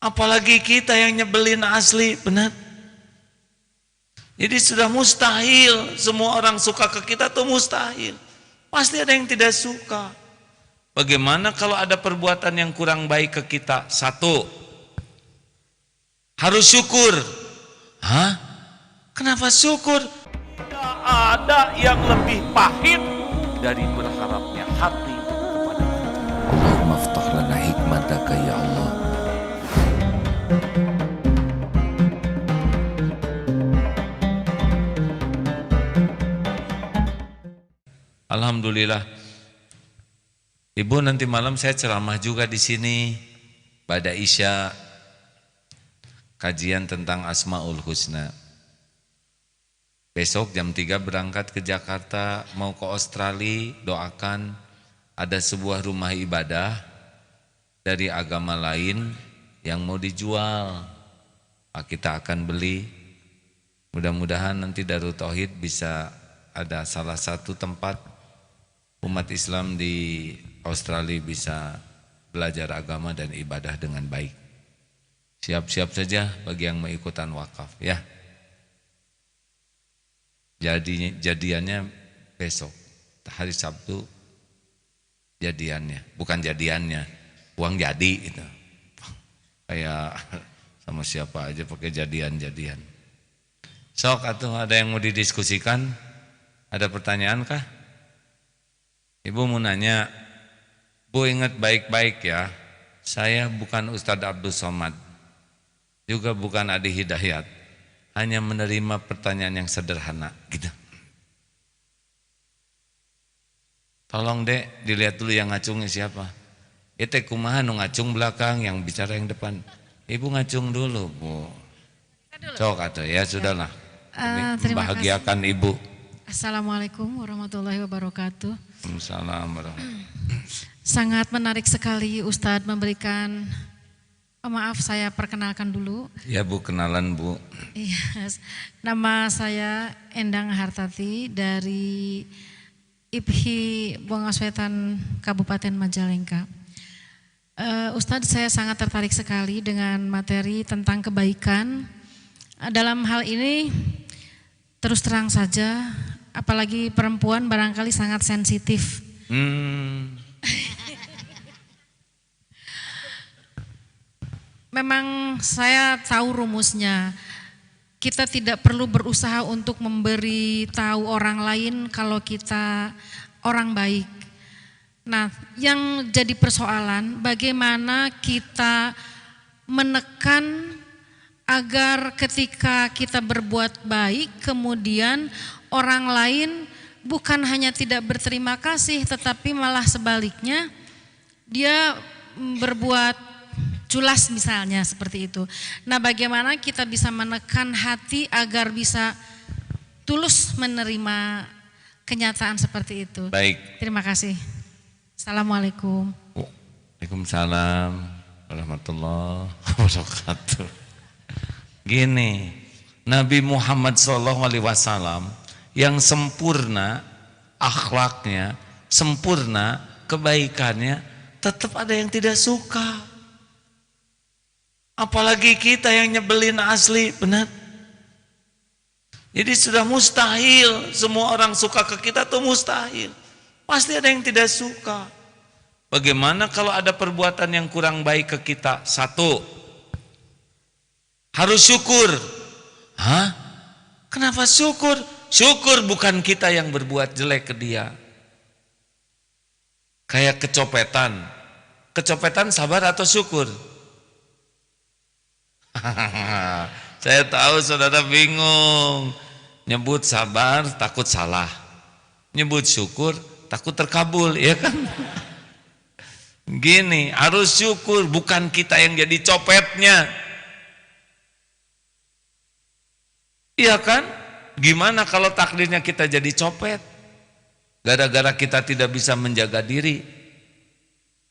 Apalagi kita yang nyebelin asli, benar. Jadi sudah mustahil semua orang suka ke kita tuh mustahil. Pasti ada yang tidak suka. Bagaimana kalau ada perbuatan yang kurang baik ke kita? Satu, harus syukur. Hah? Kenapa syukur? Tidak ada yang lebih pahit dari berharapnya hati kepada kita. Allahumma aftah lana hikmataka ya Allah. Alhamdulillah. Ibu, nanti malam saya ceramah juga di sini pada Isya, kajian tentang Asmaul Husna. Besok jam 3 berangkat ke Jakarta, mau ke Australia. Doakan, ada sebuah rumah ibadah dari agama lain yang mau dijual. Kita akan beli. Mudah-mudahan nanti Darut Tauhid bisa ada salah satu tempat umat Islam di Australia bisa belajar agama dan ibadah dengan baik. Siap-siap saja bagi yang mau ikutan wakaf ya. Jadiannya besok, hari Sabtu jadiannya, bukan jadiannya, uang jadi itu. Kayak sama siapa aja pakai jadian-jadian. Sok atuh, ada yang mau didiskusikan? Ada pertanyaan kah? Ibu mau nanya, Bu ingat baik-baik ya, saya bukan Ustadz Abdul Somad, juga bukan Adi Hidayat, hanya menerima pertanyaan yang sederhana gitu. Tolong dek, dilihat dulu yang ngacungnya siapa. Itu kumaha nu ngacung belakang, yang bicara yang depan. Ibu ngacung dulu Bu. Cok atau ya sudahlah. Membahagiakan Ibu. Assalamualaikum warahmatullahi wabarakatuh. Assalamualaikum. Sangat menarik sekali Ustadz memberikan, maaf saya perkenalkan dulu. Ya Bu, kenalan Bu. Iya, nama saya Endang Hartati dari IPHI Bongaswetan Kabupaten Majalengka. Ustadz, saya sangat tertarik sekali dengan materi tentang kebaikan. Dalam hal ini terus terang saja, apalagi perempuan barangkali sangat sensitif. Memang saya tahu rumusnya. Kita tidak perlu berusaha untuk memberi tahu orang lain kalau kita orang baik. Nah, yang jadi persoalan bagaimana kita menekan agar ketika kita berbuat baik kemudian orang lain bukan hanya tidak berterima kasih tetapi malah sebaliknya dia berbuat culas misalnya seperti itu. Nah, bagaimana kita bisa menekan hati agar bisa tulus menerima kenyataan seperti itu. Baik. Terima kasih. Assalamualaikum. Waalaikumsalam warahmatullahi wabarakatuh. Gini, Nabi Muhammad SAW yang sempurna akhlaknya, sempurna kebaikannya, tetap ada yang tidak suka. Apalagi kita yang nyebelin asli, benar. Jadi sudah mustahil semua orang suka ke kita tuh mustahil. Pasti ada yang tidak suka. Bagaimana kalau ada perbuatan yang kurang baik ke kita? Satu, harus syukur. Hah? Kenapa syukur? Syukur bukan kita yang berbuat jelek ke dia. Kayak kecopetan. Kecopetan sabar atau syukur? Saya tahu saudara bingung. Nyebut sabar takut salah. Nyebut syukur takut terkabul, ya kan? Gini, harus syukur bukan kita yang jadi copetnya. Iya kan? Gimana kalau takdirnya kita jadi copet? Gara-gara kita tidak bisa menjaga diri.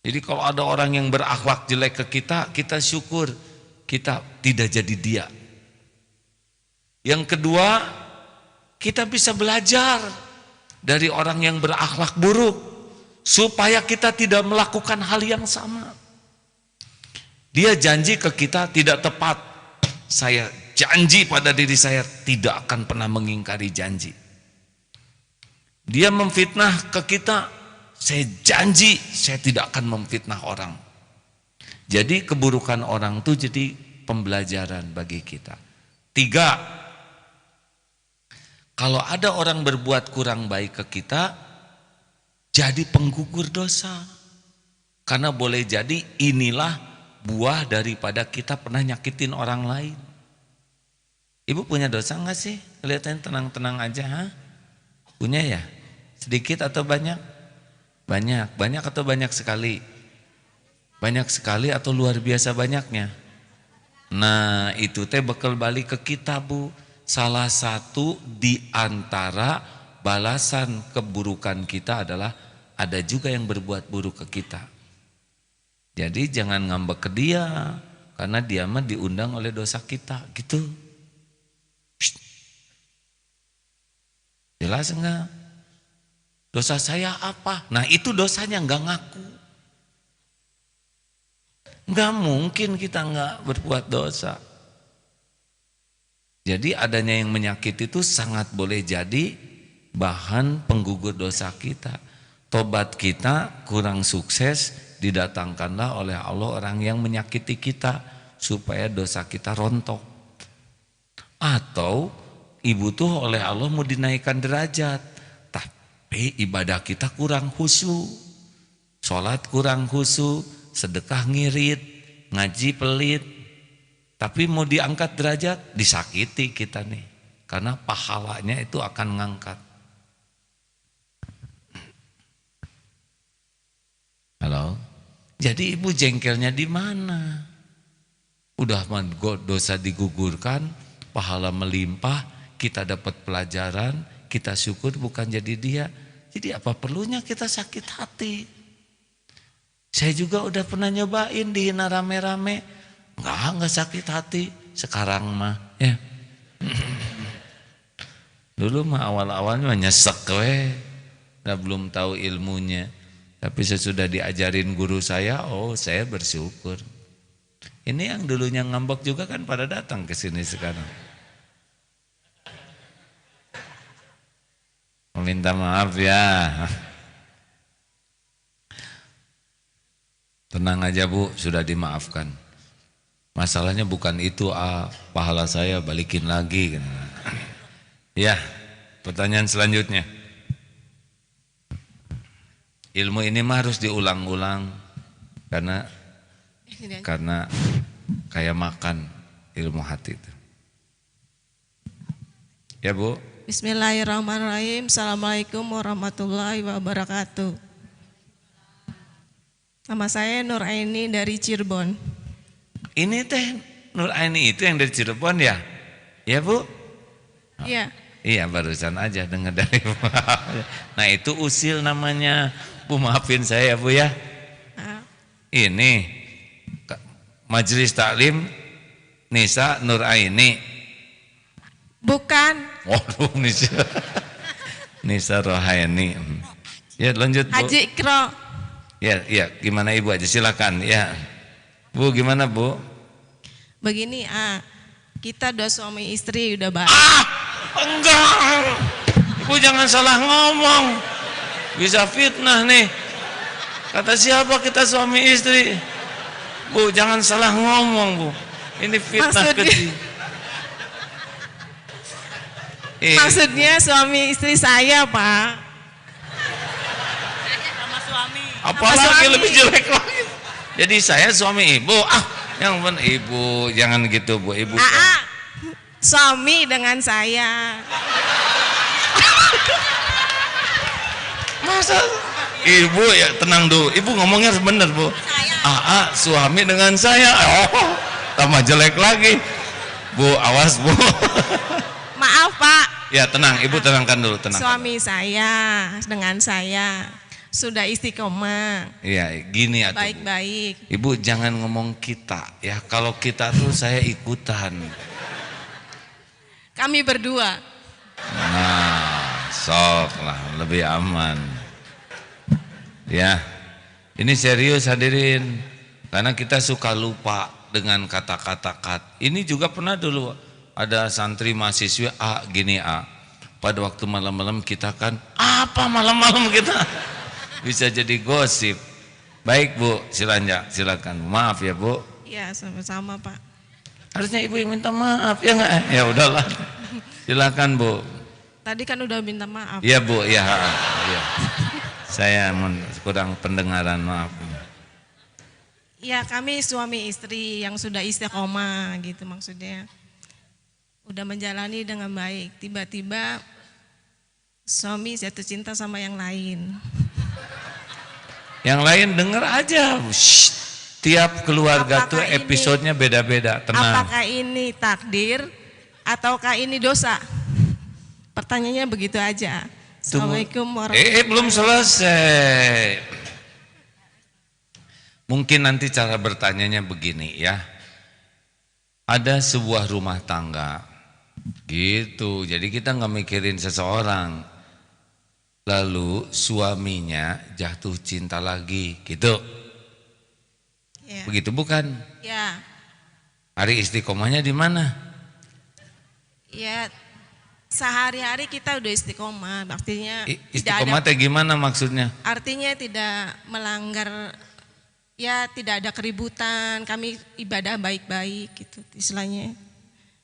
Jadi kalau ada orang yang berakhlak jelek ke kita, kita syukur kita tidak jadi dia. Yang kedua, kita bisa belajar dari orang yang berakhlak buruk supaya kita tidak melakukan hal yang sama. Dia janji ke kita tidak tepat. Saya janji pada diri saya tidak akan pernah mengingkari janji. Dia memfitnah ke kita, saya janji saya tidak akan memfitnah orang. Jadi keburukan orang itu jadi pembelajaran bagi kita. 3, kalau ada orang berbuat kurang baik ke kita, jadi penggugur dosa. Karena boleh jadi inilah buah daripada kita pernah nyakitin orang lain. Ibu punya dosa enggak sih? Kelihatannya tenang-tenang aja, ha? Punya ya? Sedikit atau banyak? Banyak. Banyak atau banyak sekali? Banyak sekali atau luar biasa banyaknya? Nah, itu teh bekal balik ke kita, Bu. Salah satu di antara balasan keburukan kita adalah ada juga yang berbuat buruk ke kita. Jadi jangan ngambek ke dia, karena dia mah diundang oleh dosa kita, gitu. Jelas enggak? Dosa saya apa? Nah itu dosanya enggak ngaku. Enggak mungkin kita enggak berbuat dosa. Jadi adanya yang menyakiti itu sangat boleh jadi bahan penggugur dosa kita. Tobat kita kurang sukses, didatangkanlah oleh Allah orang yang menyakiti kita supaya dosa kita rontok. Atau ibu tuh oleh Allah mau dinaikkan derajat, tapi ibadah kita kurang khusyuk, sholat kurang khusyuk, sedekah ngirit, ngaji pelit, tapi mau diangkat derajat, disakiti kita nih, karena pahalanya itu akan ngangkat. Halo? Jadi ibu jengkelnya di mana? Udah dosa digugurkan, pahala melimpah, kita dapat pelajaran, kita syukur bukan jadi dia. Jadi apa perlunya kita sakit hati? Saya juga udah pernah nyobain dihina rame-rame, enggak sakit hati. Sekarang mah ya. Dulu mah awal-awalnya nyesek we, belum tahu ilmunya. Tapi sesudah diajarin guru saya, oh saya bersyukur. Ini yang dulunya ngambek juga kan pada datang ke sini sekarang. Minta maaf ya. Tenang aja Bu, sudah dimaafkan. Masalahnya bukan itu, pahala saya balikin lagi. Ya, pertanyaan selanjutnya. Ilmu ini mah harus diulang-ulang karena kayak makan ilmu hati itu. Ya Bu. Bismillahirrahmanirrahim. Assalamualaikum warahmatullahi wabarakatuh. Nama saya Nur Aini dari Cirebon. Ini teh Nur Aini itu yang dari Cirebon ya? Ya Bu? Iya. Iya barusan aja dengar dari Bu. Nah itu usil namanya. Bu maafin saya Bu ya. Ini Majelis Taklim Nisa Nur Aini. Bukan. Waduh Nisa Rohaini. Ya lanjut Bu. Haji Ikro. Ya gimana Ibu aja silakan ya. Bu gimana Bu? Begini kita udah suami istri udah baik. Enggak. Ibu jangan salah ngomong. Bisa fitnah nih. Kata siapa kita suami istri? Bu jangan salah ngomong Bu. Ini fitnah kecil. Maksudnya suami istri saya Pak. Sama suami. Apalagi lebih jelek lagi. Jadi saya suami ibu. Yang benar ibu jangan gitu Bu. Ibu. Suami dengan saya. Masa ibu ya tenang dulu. Ibu ngomongnya harus benar Bu. Suami dengan saya. Tambah jelek lagi. Bu awas Bu. Maaf Pak. Ya tenang, Ibu tenangkan dulu, tenang. Suami saya dengan saya sudah istiqomah. Iya, gini atuh. Baik-baik. Ibu jangan ngomong kita ya. Kalau kita tuh saya ikutan. Kami berdua. Nah, sok lah lebih aman. Ya. Ini serius hadirin. Karena kita suka lupa dengan kata-kata Ini juga pernah dulu ada santri mahasiswa gini pada waktu malam-malam kita kan apa malam-malam kita bisa jadi gosip. Baik Bu, silakan. Maaf ya Bu. Iya, sama-sama Pak. Harusnya Ibu yang minta maaf ya enggak? Ya udahlah. Silakan Bu. Tadi kan udah minta maaf. Iya Bu, iya. Saya kurang pendengaran, maaf. Ya, kami suami istri yang sudah istiqomah gitu maksudnya. Udah menjalani dengan baik. Tiba-tiba suami jatuh cinta sama yang lain. Yang lain denger aja. Shh. Tiap keluarga Apakah tuh episodenya beda-beda. Tenang. Apakah ini takdir ataukah ini dosa? Pertanyaannya begitu aja. Assalamualaikum warahmatullahi wabarakatuh. Belum selesai. Mungkin nanti cara bertanyanya begini ya. Ada sebuah rumah tangga gitu. Jadi kita nggak mikirin seseorang. Lalu suaminya jatuh cinta lagi gitu. Ya. Begitu bukan? Ya. Hari istiqomahnya di mana? Ya. Sehari-hari kita udah istiqomah. Artinya istiqomah teh gimana maksudnya? Artinya tidak melanggar, ya tidak ada keributan, kami ibadah baik-baik gitu istilahnya.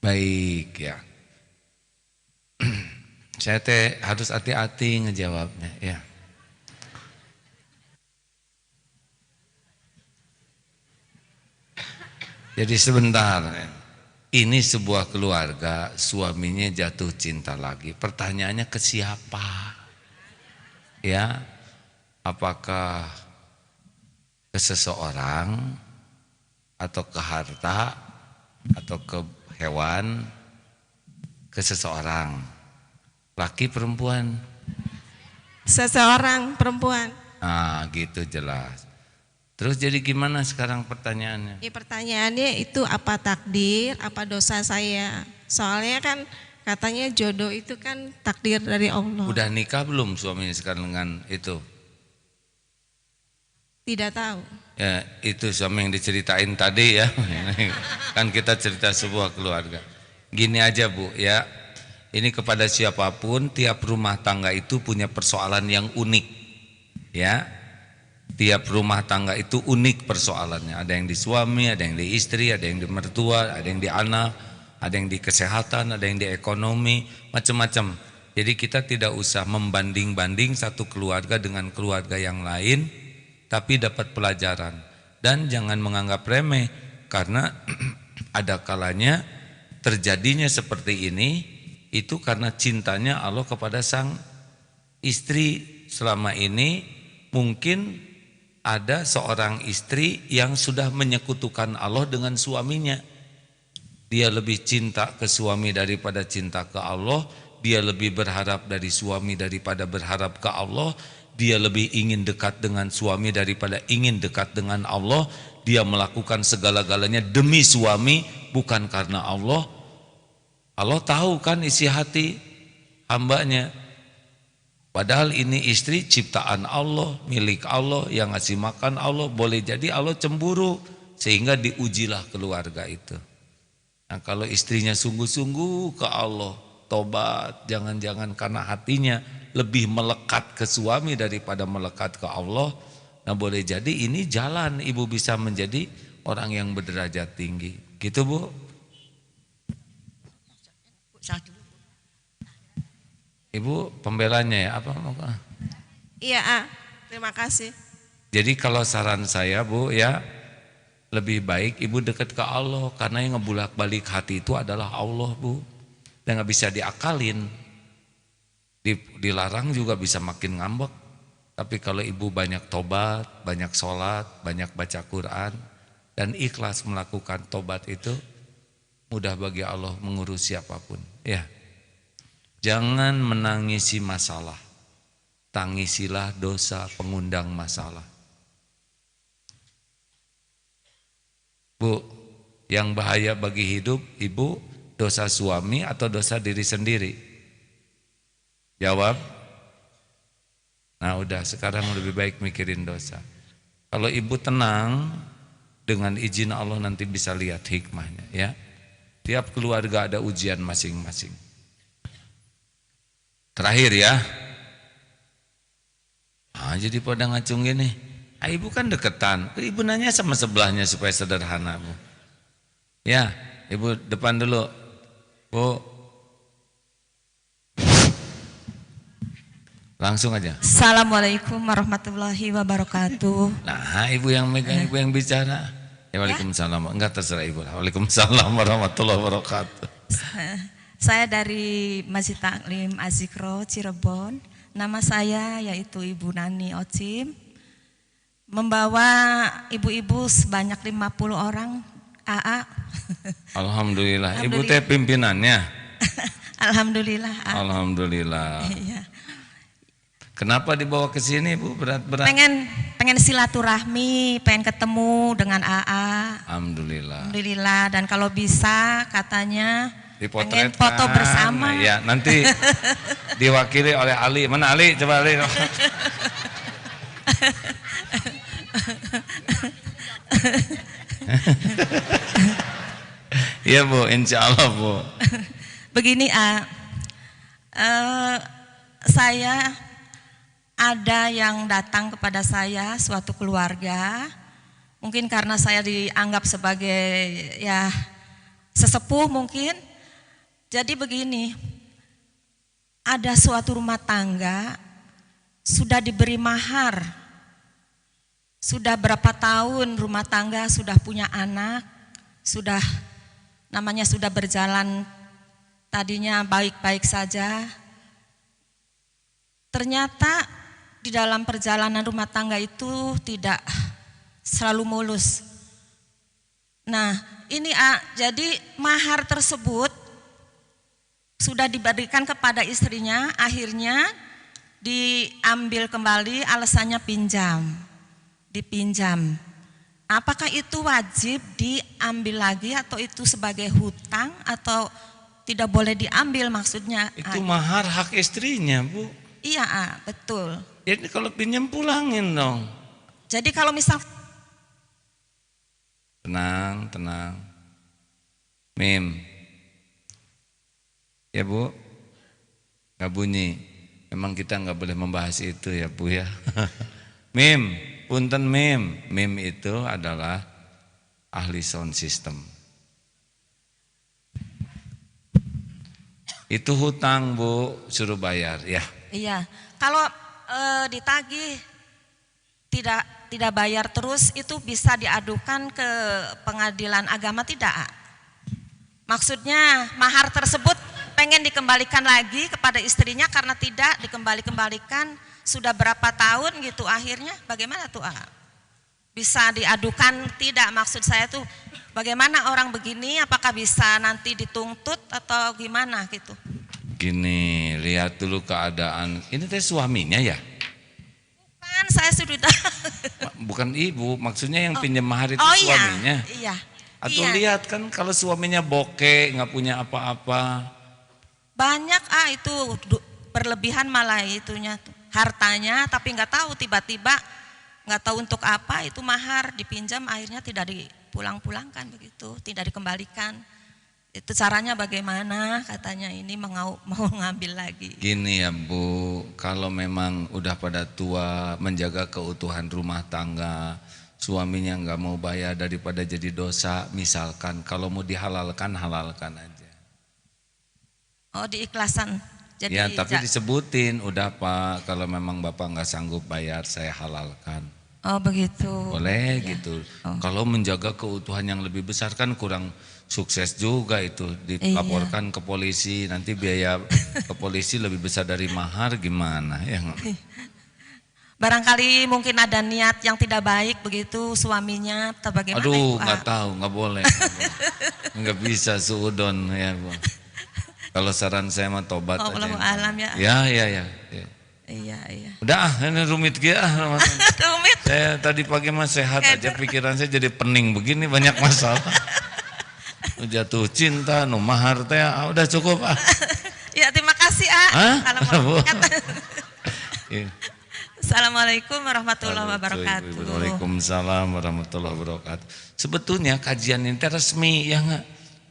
Baik ya. Saya teh harus hati-hati ngejawabnya ya. Jadi sebentar, ini sebuah keluarga suaminya jatuh cinta lagi. Pertanyaannya ke siapa? Ya, apakah ke seseorang atau ke harta atau ke hewan, ke seseorang, laki perempuan? Seseorang perempuan. Nah gitu jelas. Terus jadi gimana sekarang pertanyaannya? Ya, pertanyaannya itu apa takdir, apa dosa saya? Soalnya kan katanya jodoh itu kan takdir dari Allah. Udah nikah belum suaminya sekarang dengan itu? Tidak tahu. Ya, itu suami yang diceritain tadi ya. Kan kita cerita sebuah keluarga. Gini aja Bu ya. Ini kepada siapapun, tiap rumah tangga itu punya persoalan yang unik. Ya. Tiap rumah tangga itu unik persoalannya. Ada yang di suami, ada yang di istri, ada yang di mertua, ada yang di anak, ada yang di kesehatan, ada yang di ekonomi, macam-macam. Jadi kita tidak usah membanding-banding satu keluarga dengan keluarga yang lain, tapi dapat pelajaran. Dan jangan menganggap remeh, karena ada kalanya terjadinya seperti ini, itu karena cintanya Allah kepada sang istri. Selama ini mungkin ada seorang istri yang sudah menyekutukan Allah dengan suaminya. Dia lebih cinta ke suami daripada cinta ke Allah. Dia lebih berharap dari suami daripada berharap ke Allah. Dia lebih ingin dekat dengan suami daripada ingin dekat dengan Allah. Dia melakukan segala-galanya demi suami, bukan karena Allah. Allah tahu kan isi hati hambanya. Padahal ini istri ciptaan Allah, milik Allah, yang ngasih makan Allah. Boleh jadi Allah cemburu sehingga diujilah keluarga itu. Nah kalau istrinya sungguh-sungguh ke Allah, tobat, jangan-jangan karena hatinya lebih melekat ke suami daripada melekat ke Allah. Nah boleh jadi ini jalan ibu bisa menjadi orang yang berderajat tinggi. Gitu Bu? Ibu pembelanya ya apa? Iya, terima kasih. Jadi kalau saran saya Bu ya, lebih baik ibu dekat ke Allah, karena yang ngebulak-balik hati itu adalah Allah Bu. Dan gak bisa diakalin. Dilarang juga bisa makin ngambek. Tapi kalau ibu banyak tobat, banyak sholat, banyak baca Quran, dan ikhlas melakukan tobat itu, mudah bagi Allah mengurus siapapun. Ya. Jangan menangisi masalah, tangisilah dosa pengundang masalah. Bu, yang bahaya bagi hidup ibu, dosa suami atau dosa diri sendiri? Jawab. Nah udah, sekarang lebih baik mikirin dosa. Kalau ibu tenang, dengan izin Allah nanti bisa lihat hikmahnya ya. Tiap keluarga ada ujian masing-masing. Terakhir ya. Jadi pada ngacung gini. Ibu kan deketan. Ibu nanya sama sebelahnya supaya sederhana, Bu. Ya, Ibu depan dulu. Bu. Langsung aja. Assalamualaikum warahmatullahi wabarakatuh. Nah, Ibu yang megang, Ibu yang bicara. Ya, waalaikumsalam. Enggak, terserah Ibu. Waalaikumsalam warahmatullahi wabarakatuh. Saya dari Masjid Taklim Az-Zikro Cirebon. Nama saya yaitu Ibu Nani Ocim. Membawa ibu-ibu sebanyak 50 orang AA. Alhamdulillah. Ibu teh pimpinannya. Alhamdulillah. Alhamdulillah. Iya. Kenapa dibawa ke sini, Bu? Berat-berat. Pengen silaturahmi, pengen ketemu dengan AA. Alhamdulillah. Alhamdulillah. Dan kalau bisa katanya pengen Dipotret foto bersama. Ya, nanti diwakili oleh Ali. Mana Ali? Coba Ali. Iya, Bu, insya Allah, Bu. Begini, saya ada yang datang kepada saya suatu keluarga, mungkin karena saya dianggap sebagai ya sesepuh mungkin. Jadi begini, ada suatu rumah tangga sudah diberi mahar, sudah berapa tahun rumah tangga sudah punya anak, sudah namanya sudah berjalan tadinya baik-baik saja. Ternyata di dalam perjalanan rumah tangga itu tidak selalu mulus. Nah, ini jadi mahar tersebut sudah diberikan kepada istrinya, akhirnya diambil kembali, alasannya pinjam, dipinjam. Apakah itu wajib diambil lagi atau itu sebagai hutang atau tidak boleh diambil maksudnya? Itu mahar hak istrinya, Bu. Iya, betul. Jadi kalau pinjam pulangin dong. Jadi kalau misal tenang, tenang. Mim. Ya, Bu. Nggak bunyi. Memang kita nggak boleh membahas itu ya, Bu ya. Mim, punten Mim. Mim itu adalah ahli sound system. Itu hutang, Bu, suruh bayar ya. iya, kalau ditagih tidak bayar terus itu bisa diadukan ke pengadilan agama tidak? Maksudnya mahar tersebut pengen dikembalikan lagi kepada istrinya karena tidak dikembalikan sudah berapa tahun gitu, akhirnya bagaimana tuh? Bisa diadukan tidak? Maksud saya tuh bagaimana orang begini, apakah bisa nanti dituntut atau gimana gitu? Gini, lihat dulu keadaan. Ini teh suaminya ya? Bukan, saya sudah. Bukan ibu, maksudnya yang pinjam mahar itu iya, suaminya. iya. Atau iya. lihat kan kalau suaminya bokeh, nggak punya apa-apa. Banyak itu berlebihan malah itunya tuh, hartanya, tapi nggak tahu tiba-tiba nggak tahu untuk apa itu mahar dipinjam akhirnya tidak dipulang-pulangkan begitu, tidak dikembalikan. Itu caranya bagaimana? Katanya ini mau ngambil lagi. Gini ya, Bu, kalau memang udah pada tua menjaga keutuhan rumah tangga, suaminya nggak mau bayar daripada jadi dosa, misalkan kalau mau dihalalkan, halalkan aja. Oh, diikhlasan. Jadi ya, tapi disebutin, udah Pak, kalau memang Bapak nggak sanggup bayar, saya halalkan. Oh, begitu. Boleh ya. gitu. Oh. Kalau menjaga keutuhan yang lebih besar kan kurang sukses juga itu, dilaporkan ke polisi, nanti biaya ke polisi lebih besar dari mahar, gimana ya? Barangkali mungkin ada niat yang tidak baik begitu suaminya atau bagaimana? Aduh, nggak tahu, nggak boleh, nggak bisa suudon ya, Bu. Kalau saran saya mah tobat aja. Alam ya. Ya. Iya. Udah, ini rumit gitu. Rumit. Saya tadi pagi mah sehat aja, pikiran saya jadi pening begini, banyak masalah. Jatuh cinta, nu mahar teh, udah cukup ah. Ya terima kasih Hah? Kalau mau Assalamualaikum warahmatullahi wabarakatuh. Waalaikumsalam warahmatullahi wabarakatuh. Sebetulnya kajian ini resmi ya nggak?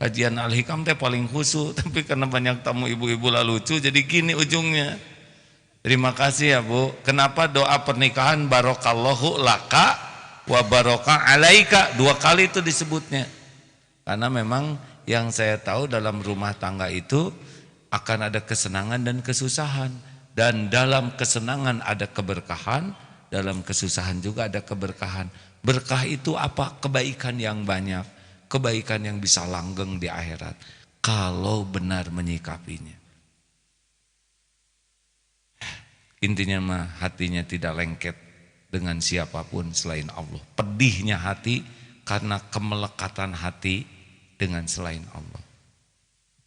Kajian Al-Hikam teh paling khusyuk, tapi karena banyak tamu ibu-ibu lah lucu, jadi gini ujungnya. Terima kasih ya Bu. Kenapa doa pernikahan barokallahu laka wa barokah alaika 2 kali itu disebutnya? Karena memang yang saya tahu dalam rumah tangga itu akan ada kesenangan dan kesusahan. Dan dalam kesenangan ada keberkahan, dalam kesusahan juga ada keberkahan. Berkah itu apa? Kebaikan yang banyak, kebaikan yang bisa langgeng di akhirat kalau benar menyikapinya. Intinya mah hatinya tidak lengket dengan siapapun selain Allah. Pedihnya hati karena kemelekatan hati dengan selain Allah.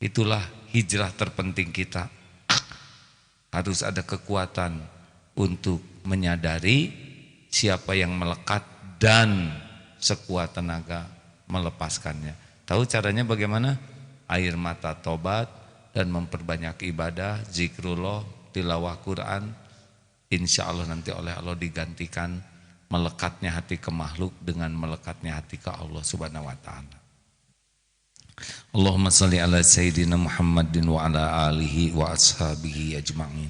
Itulah hijrah terpenting kita. Harus ada kekuatan untuk menyadari siapa yang melekat dan sekuat tenaga melepaskannya. Tahu caranya bagaimana? Air mata tobat dan memperbanyak ibadah, zikrullah, tilawah Quran. Insya Allah nanti oleh Allah digantikan melekatnya hati ke makhluk dengan melekatnya hati ke Allah Subhanahu wa ta'ala. Allahumma salli ala Sayyidina Muhammadin wa ala alihi wa ashabihi ajma'in.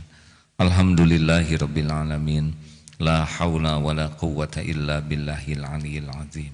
Alhamdulillahi rabbil alamin. La hawla wa la quwwata illa billahil aliyyil azim.